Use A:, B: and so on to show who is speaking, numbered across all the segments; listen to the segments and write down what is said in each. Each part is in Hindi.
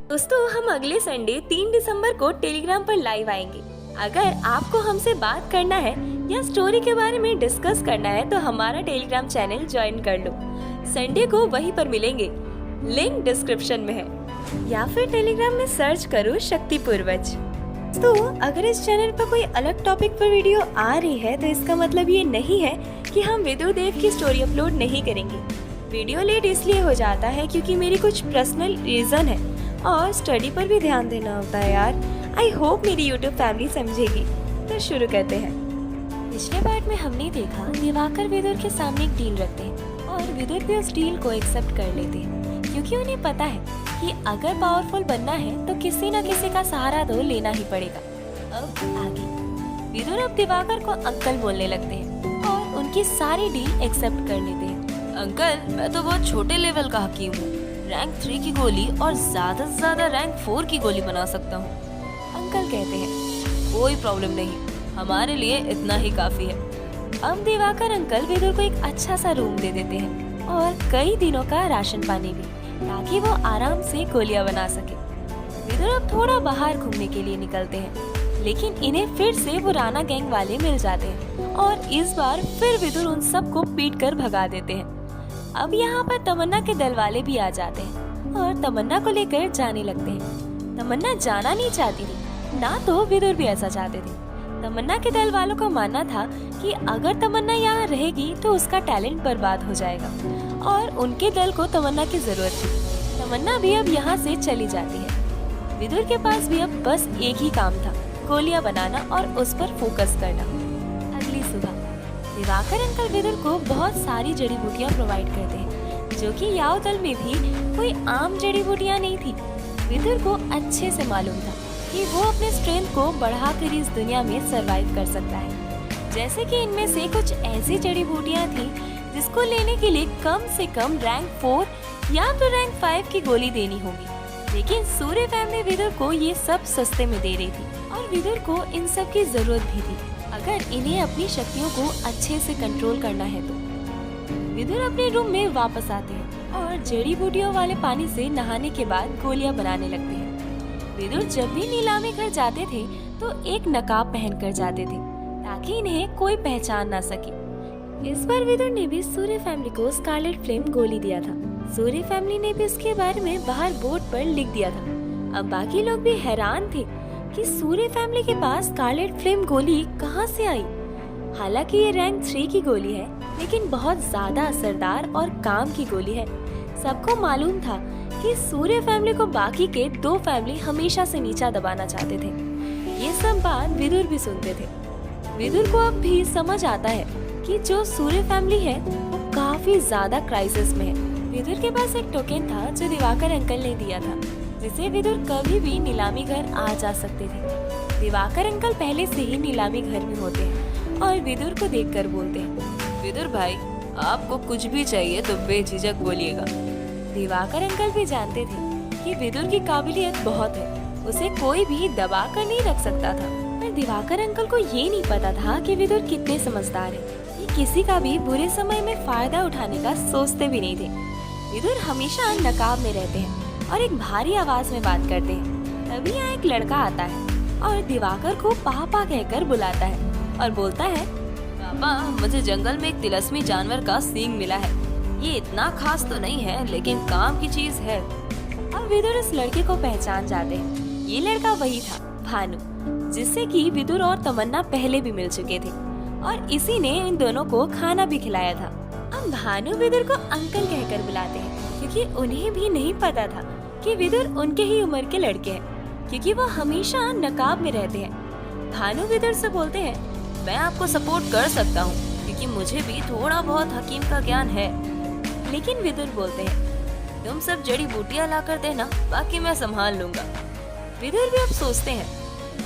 A: दोस्तों, हम अगले संडे 3 दिसंबर को टेलीग्राम पर लाइव आएंगे। अगर आपको हमसे बात करना है या स्टोरी के बारे में डिस्कस करना है तो हमारा टेलीग्राम चैनल ज्वाइन कर लो। संडे को वहीं पर मिलेंगे, लिंक डिस्क्रिप्शन में है, या फिर टेलीग्राम में सर्च करो शक्ति पूर्वज। तो अगर इस चैनल पर कोई अलग टॉपिक पर वीडियो आ रही है तो इसका मतलब ये नहीं है कि हम विदुर देव की स्टोरी अपलोड नहीं करेंगे। वीडियो लेट इसलिए हो जाता है क्योंकि मेरी कुछ पर्सनल रीजन है और स्टडी पर भी ध्यान देना होता है यार। आई होप मेरी यूट्यूब फैमिली समझेगी। तो शुरू करते हैं। पिछले पार्ट में हमने देखा दिवाकर विदुर के सामने एक डील रखते हैं और विदुर भी उस डील को एक्सेप्ट कर लेते हैं क्योंकि उन्हें पता है कि अगर पावरफुल बनना है तो किसी न किसी का सहारा तो लेना ही पड़ेगा। अब आगे विदुर अब दिवाकर को अंकल बोलने लगते हैं और उनकी सारी डील एक्सेप्ट कर लेते हैं।
B: अंकल, मैं तो बहुत छोटे लेवल का हकीम हूँ। रैंक 3 की गोली और ज्यादा से ज्यादा रैंक 4 की गोली बना सकता हूँ।
A: अंकल कहते हैं
B: कोई प्रॉब्लम नहीं, हमारे लिए इतना ही काफी है।
A: अब दिवाकर अंकल विदुर को एक अच्छा सा रूम दे देते हैं और कई दिनों का राशन पानी भी, ताकि वो आराम से गोलियां बना सके। विदुर अब थोड़ा बाहर घूमने के लिए निकलते हैं, लेकिन इन्हें फिर से वो राणा गैंग वाले मिल जाते हैं और इस बार फिर विदुर उन सबको पीट कर भगा देते हैं। अब यहाँ पर तमन्ना के दल वाले भी आ जाते हैं और तमन्ना को लेकर जाने लगते हैं। तमन्ना जाना नहीं चाहती थी, ना तो विदुर भी ऐसा चाहते थे। तमन्ना के दल वालों का मानना था कि अगर तमन्ना यहाँ रहेगी तो उसका टैलेंट बर्बाद हो जाएगा और उनके दल को तमन्ना की जरूरत थी। तमन्ना भी अब यहाँ से चली जाती है। विदुर के पास भी अब बस एक ही काम था, गोलियां बनाना और उस पर फोकस करना। अगली सुबह दिवाकर अंकल विदुर को बहुत सारी जड़ी बूटियाँ प्रोवाइड करते हैं, जो कि याव दल में भी कोई आम जड़ी बूटियाँ नहीं थी। विदुर को अच्छे से मालूम था कि वो अपने स्ट्रेंथ को बढ़ाकर इस दुनिया में सरवाइव कर सकता है। जैसे कि इनमें से कुछ ऐसी जड़ी बूटियाँ थी जिसको लेने के लिए कम से कम रैंक 4 या तो रैंक 5 की गोली देनी होगी, लेकिन सूर्य फैमिली विदुर को ये सब सस्ते में दे रही थी और विदुर को इन सब की जरूरत भी थी अगर इन्हें अपनी शक्तियों को अच्छे से कंट्रोल करना है तो। विदुर अपने रूम में वापस आते हैं और जड़ी बूटियों वाले पानी से नहाने के बाद गोलियां बनाने लगते हैं। विदुर जब भी नीलामी घर जाते थे तो एक नकाब पहन कर जाते थे ताकि इन्हें कोई पहचान ना सके। इस बार विदुर ने भी सूर्य फैमिली को स्कारलेट फ्लेम गोली दिया था। सूर्य फैमिली ने भी उसके बारे में बाहर बोर्ड पर लिख दिया था। अब बाकी लोग भी हैरान थे कि सूर्य फैमिली के पास स्कारलेट फ्लेम गोली कहां से आई। हालांकि ये रैंक 3 की गोली है, लेकिन बहुत ज्यादा असरदार और काम की गोली है। सबको मालूम था कि सूर्य फैमिली को बाकी के 2 फैमिली हमेशा से नीचा दबाना चाहते थे। ये सब बात विदुर भी सुनते थे। विदुर को अब भी समझ आता है कि जो सूर्य फैमिली है वो काफी ज्यादा क्राइसिस में है। विदुर के पास एक टोकन था जो दिवाकर अंकल ने दिया था, जिसे विदुर कभी भी नीलामी घर आ जा सकते थे। दिवाकर अंकल पहले से ही नीलामी घर में होते हैं और विदुर को देखकर बोलते हैं,
B: विदुर भाई, आपको कुछ भी चाहिए तो बेझिझक बोलिएगा।
A: दिवाकर अंकल भी जानते थे कि विदुर की काबिलियत बहुत है, उसे कोई भी दबा कर नहीं रख सकता था। पर दिवाकर अंकल को ये नहीं पता था कि विदुर कितने समझदार है। ये किसी का भी बुरे समय में फायदा उठाने का सोचते भी नहीं थे। विदुर हमेशा नकाब में रहते हैं और एक भारी आवाज में बात करते हैं। तभी यहाँ एक लड़का आता है और दिवाकर को पापा कहकर बुलाता है और बोलता है,
B: पापा, मुझे जंगल में एक तिलस्मी जानवर का सींग मिला है। ये इतना खास तो नहीं है, लेकिन काम की चीज है।
A: और विदुर इस लड़के को पहचान जाते हैं। ये लड़का वही था, भानु, जिससे कि विदुर और तमन्ना पहले भी मिल चुके थे और इसी ने इन दोनों को खाना भी खिलाया था। अब भानु विदुर को अंकल कहकर बुलाते हैं क्योंकि उन्हें भी नहीं पता था कि विदुर उनके ही उम्र के लड़के हैं, क्योंकि वो हमेशा नकाब में रहते हैं। भानु विदुर से बोलते हैं,
B: मैं आपको सपोर्ट कर सकता हूँ क्योंकि मुझे भी थोड़ा बहुत हकीम का ज्ञान है।
A: लेकिन विदुर बोलते हैं,
B: तुम सब जड़ी बूटियाँ ला कर देना, बाकी मैं संभाल लूंगा।
A: विदुर भी अब सोचते हैं,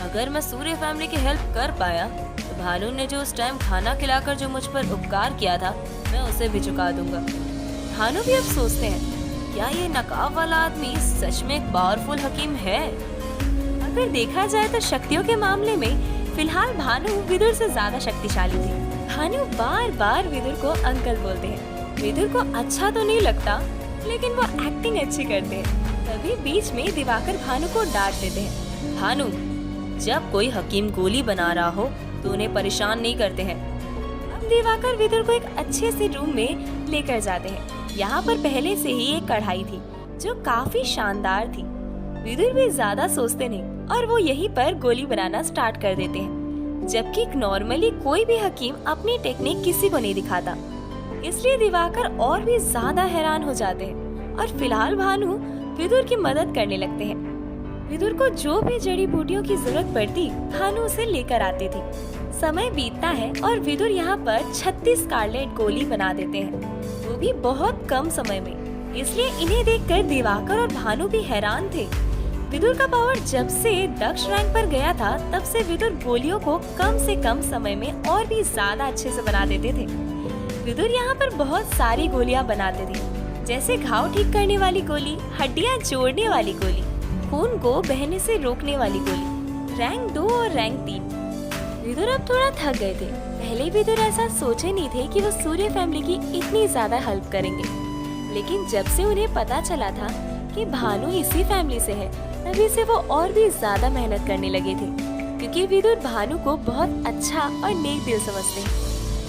B: अगर मैं सूर्य फैमिली की हेल्प कर पाया तो भानु ने जो उस टाइम खाना खिलाकर जो मुझ पर उपकार किया था, मैं उसे भी चुका दूंगा।
A: भानु भी अब सोचते हैं,
B: क्या ये नकाब वाला आदमी सच में एक पावरफुल हकीम है?
A: अगर देखा जाए तो शक्तियों के मामले में फिलहाल भानु विदुर से ज्यादा शक्तिशाली थी। भानु बार बार विदुर को अंकल बोलते हैं। विदुर को अच्छा तो नहीं लगता, लेकिन वो एक्टिंग अच्छी करते हैं। तभी बीच में दिवाकर भानु को डांट देते हैं।
B: भानु, जब कोई हकीम गोली बना रहा हो तो उन्हें परेशान नहीं करते हैं।
A: अब दिवाकर विदुर को एक अच्छे से रूम में लेकर जाते हैं। यहाँ पर पहले से ही एक कढ़ाई थी जो काफी शानदार थी। विदुर भी ज्यादा सोचते नहीं और वो यहीं पर गोली बनाना स्टार्ट कर देते हैं, जबकि नॉर्मली कोई भी हकीम अपनी टेक्निक किसी को नहीं दिखाता। इसलिए दिवाकर और भी ज्यादा हैरान हो जाते हैं और फिलहाल भानु विदुर की मदद करने लगते हैं। विदुर को जो भी जड़ी बूटियों की जरूरत पड़ती भानु उसे लेकर आती थी। समय बीतता है और विदुर यहाँ पर 36 स्कारलेट गोली बना देते हैं, वो भी बहुत कम समय में। इसलिए इन्हें देखकर दिवाकर और भानु भी हैरान थे। विदुर का पावर जब से दक्ष रैंक पर गया था तब से विदुर गोलियों को कम से कम समय में और भी ज्यादा अच्छे से बना देते थे। विदुर यहाँ पर बहुत सारी गोलियाँ बनाते थे, जैसे घाव ठीक करने वाली गोली, हड्डियाँ जोड़ने वाली गोली, खून को बहने से रोकने वाली गोली, रैंक 2 और रैंक 3। विदुर अब थोड़ा थक गए थे। पहले विदुर ऐसा सोचे नहीं थे कि वो सूर्य फैमिली की इतनी ज्यादा हेल्प करेंगे, लेकिन जब से उन्हें पता चला था कि भानु इसी फैमिली से है, तभी से वो और भी ज्यादा मेहनत करने लगे थे। क्योंकि विदुर भानु को बहुत अच्छा और नेक दिल समझते हैं।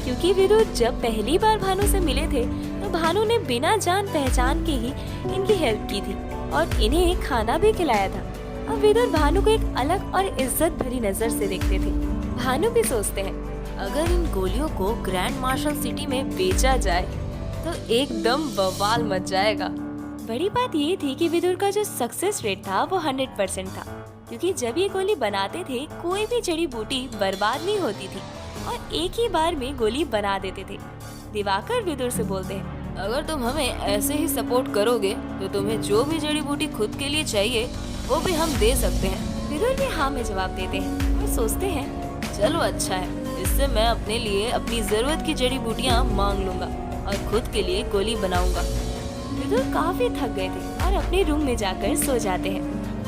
A: क्योंकि विदुर जब पहली बार भानु से मिले थे तो भानु ने बिना जान पहचान के ही इनकी हेल्प की थी और इन्हें खाना भी खिलाया था। अब विदुर भानु को एक अलग और इज्जत भरी नजर से देखते थे। भानु भी सोचते हैं,
B: अगर इन गोलियों को ग्रैंड मार्शल सिटी में बेचा जाए तो एकदम बवाल मच जाएगा।
A: बड़ी बात ये थी कि विदुर का जो सक्सेस रेट था वो 100% था, क्योंकि जब ये गोली बनाते थे कोई भी जड़ी बूटी बर्बाद नहीं होती थी और एक ही बार में गोली बना देते थे। दिवाकर विदुर से बोलते हैं,
B: अगर तुम हमें ऐसे ही सपोर्ट करोगे तो तुम्हें जो भी जड़ी बूटी खुद के लिए चाहिए वो भी हम दे सकते हैं।
A: विदुर भी हाँ में जवाब देते हैं और सोचते हैं,
B: चलो अच्छा है, इससे मैं अपने लिए अपनी जरूरत की जड़ी बूटियाँ मांग लूंगा और खुद के लिए गोली बनाऊंगा।
A: विदुर काफी थक गए थे और अपने रूम में जाकर सो जाते हैं।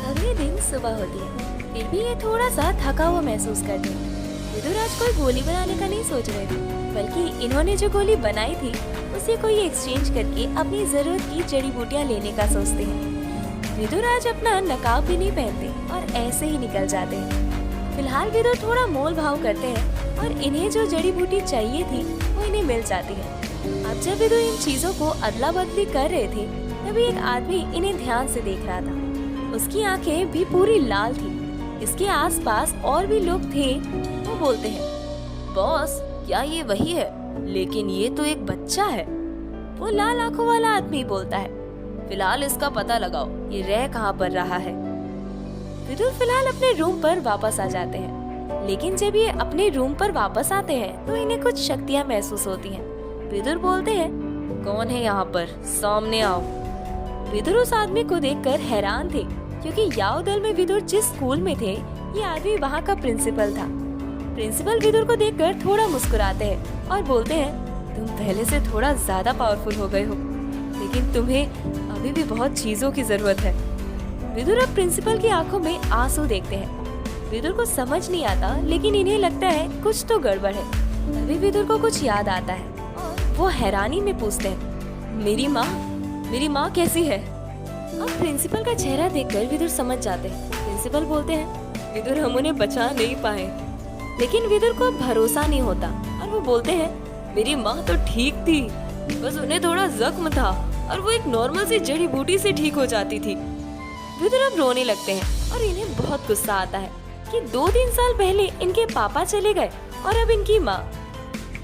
A: अगले दिन सुबह होती है, फिर भी ये थोड़ा सा थका हुआ महसूस करते हैं। विदुर आज कोई गोली बनाने का नहीं सोच रहे थे, बल्कि इन्होंने जो गोली बनाई थी उसे कोई एक्सचेंज करके अपनी जरूरत की जड़ी बूटियाँ लेने का सोचते हैं। विदुर आज अपना नकाब भी नहीं पहनते और ऐसे ही निकल जाते हैं। फिलहाल विदुर थोड़ा मोल भाव करते हैं और इन्हें जो जड़ी बूटी चाहिए थी वो इन्हें मिल जाती है। अब जब विदुर इन चीजों को अदला बदली कर रहे थे तभी एक आदमी इन्हें ध्यान से देख रहा था। उसकी आंखें भी पूरी लाल थी। इसके आसपास और भी लोग थे। वो बोलते हैं,
B: बॉस, क्या ये वही है? लेकिन ये तो एक बच्चा है।
A: वो लाल आंखों वाला आदमी बोलता है,
B: फिलहाल इसका पता लगाओ, ये रह कहाँ पर रहा है।
A: विदुर फिलहाल अपने रूम पर वापस आ जाते हैं, लेकिन जब ये अपने रूम पर वापस आते हैं तो इन्हें कुछ शक्तियाँ महसूस होती हैं। विदुर बोलते हैं,
B: कौन है यहाँ पर? सामने आओ।
A: विदुर उस आदमी को देखकर हैरान थे, क्योंकि याव दल में विदुर जिस स्कूल में थे ये आदमी वहाँ का प्रिंसिपल था। प्रिंसिपल विदुर को देखकर थोड़ा मुस्कुराते हैं और बोलते हैं, तुम पहले से थोड़ा ज्यादा पावरफुल हो गए हो, लेकिन तुम्हें अभी भी बहुत चीजों की जरूरत है। विदुर अब प्रिंसिपल की आंखों में आंसू देखते हैं। विदुर को समझ नहीं आता, लेकिन इन्हें लगता है कुछ तो गड़बड़ है। तभी विदुर को कुछ याद आता है और वो हैरानी में पूछते हैं, मेरी माँ कैसी है? अब प्रिंसिपल का चेहरा देखकर विदुर समझ जाते हैं। प्रिंसिपल बोलते हैं, विदुर हम उन्हें बचा नहीं पाए। लेकिन विदुर को भरोसा नहीं होता और वो बोलते हैं,
B: मेरी माँ तो ठीक थी, बस उन्हें थोड़ा जख्म था और वो एक नॉर्मल सी जड़ी बूटी से ठीक हो जाती थी।
A: विदुर अब रोने लगते हैं और इन्हें बहुत गुस्सा आता है कि 2-3 साल पहले इनके पापा चले गए और अब इनकी माँ।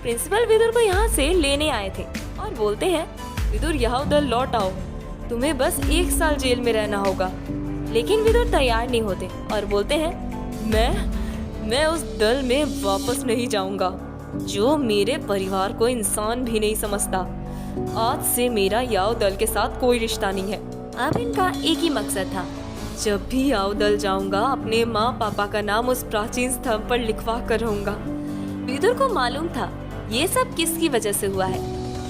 A: प्रिंसिपल विदुर को यहाँ से लेने आए थे और बोलते हैं,
B: विदुर यहाँ उधर लौट आओ, तुम्हें बस 1 साल जेल में रहना होगा।
A: लेकिन विदुर तैयार नहीं होते और बोलते हैं,
B: मैं उस दल में वापस नहीं जाऊंगा जो मेरे परिवार को इंसान भी नहीं समझता। आज से मेरा याव दल के साथ कोई रिश्ता नहीं है।
A: अब इनका एक ही मकसद था,
B: जब भी याव दल जाऊंगा अपने माँ पापा का नाम उस प्राचीन स्तंभ पर लिखवा कर रहूंगा।
A: विदुर को मालूम था ये सब किसकी वजह से हुआ है,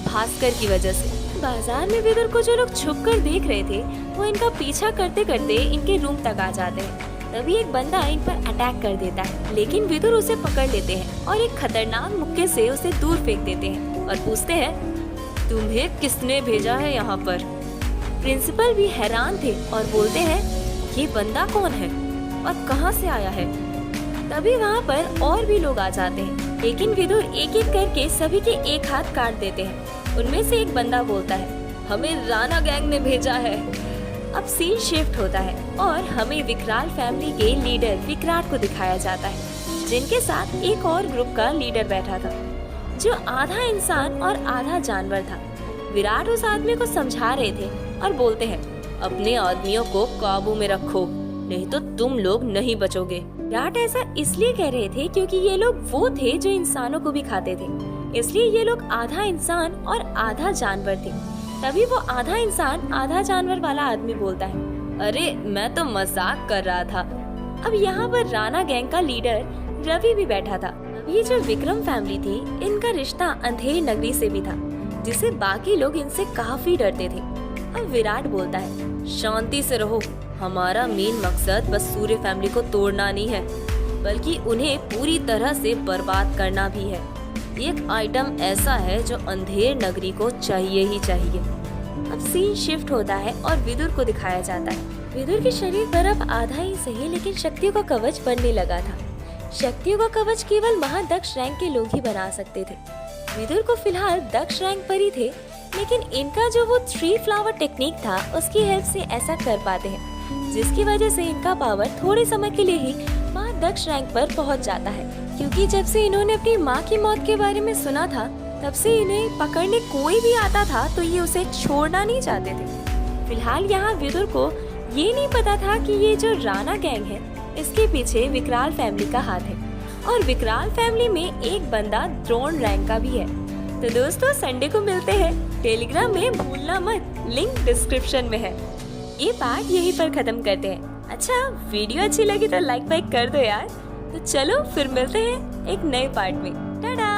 A: भास्कर की वजह से। बाजार में विदुर को जो लोग छुप कर देख रहे थे वो इनका पीछा करते करते इनके रूम तक आ जाते हैं। तभी एक बंदा इन पर अटैक कर देता है, लेकिन विदुर उसे पकड़ लेते हैं और एक खतरनाक मुक्के से उसे दूर फेंक देते हैं और पूछते हैं,
B: तुम्हें किसने भेजा है यहाँ पर? प्रिंसिपल भी हैरान थे और बोलते हैं, ये बंदा कौन है और कहाँ से आया है।
A: तभी वहाँ पर और भी लोग आ जाते हैं, लेकिन विदुर एक एक करके सभी के एक हाथ काट देते हैं। उनमें से एक बंदा बोलता है,
B: हमें राणा गैंग ने भेजा है।
A: अब सीन शिफ्ट होता है और हमें विकराल फैमिली के लीडर विकराट को दिखाया जाता है, जिनके साथ एक और ग्रुप का लीडर बैठा था, जो आधा इंसान और आधा जानवर था। विराट उस आदमी को समझा रहे थे और बोलते हैं,
B: अपने आदमियों को काबू में रखो, नहीं तो तुम लोग नहीं बचोगे।
A: विराट ऐसा इसलिए कह रहे थे क्योंकि ये लोग वो थे जो इंसानों को भी खाते थे, इसलिए ये लोग आधा इंसान और आधा जानवर थे। तभी वो आधा इंसान आधा जानवर वाला आदमी बोलता है,
B: अरे मैं तो मजाक कर रहा था।
A: अब यहाँ पर राणा गैंग का लीडर रवि भी बैठा था। ये जो विक्रम फैमिली थी, इनका रिश्ता अंधेरी नगरी से भी था, जिसे बाकी लोग इनसे काफी डरते थे। अब विराट बोलता है,
B: शांति से रहो, हमारा मेन मकसद बस सूर्य फैमिली को तोड़ना नहीं है, बल्कि उन्हें पूरी तरह से बर्बाद करना भी है। एक आइटम ऐसा है जो अंधेर नगरी को चाहिए ही चाहिए।
A: अब सीन शिफ्ट होता है और विदुर को दिखाया जाता है। विदुर के शरीर पर अब आधा ही सही, लेकिन शक्तियों का कवच बनने लगा था। शक्तियों का कवच केवल महादक्ष रैंक के लोग ही बना सकते थे। विदुर को फिलहाल दक्ष रैंक पर ही थे, लेकिन इनका जो वो 3 फ्लावर टेक्निक था, उसकी हेल्प से ऐसा कर पाते हैं, जिसकी वजह से इनका पावर थोड़े समय के लिए ही महादक्ष रैंक पर पहुंच जाता है। क्योंकि जब से इन्होंने अपनी माँ की मौत के बारे में सुना था, तब से इन्हें पकड़ने कोई भी आता था तो ये उसे छोड़ना नहीं चाहते थे। फिलहाल यहाँ विदुर को ये नहीं पता था कि ये जो राणा गैंग है, इसके पीछे विकराल फैमिली का हाथ है, और विकराल फैमिली में एक बंदा द्रोण रैंक का भी है। तो दोस्तों, संडे को मिलते हैं। टेलीग्राम में भूलना मत, लिंक डिस्क्रिप्शन में है। ये पार्ट यहीं पर खत्म करते हैं। अच्छा, वीडियो अच्छी लगी तो लाइक कर दो यार। तो चलो फिर मिलते हैं एक नए पार्ट में। टाटा।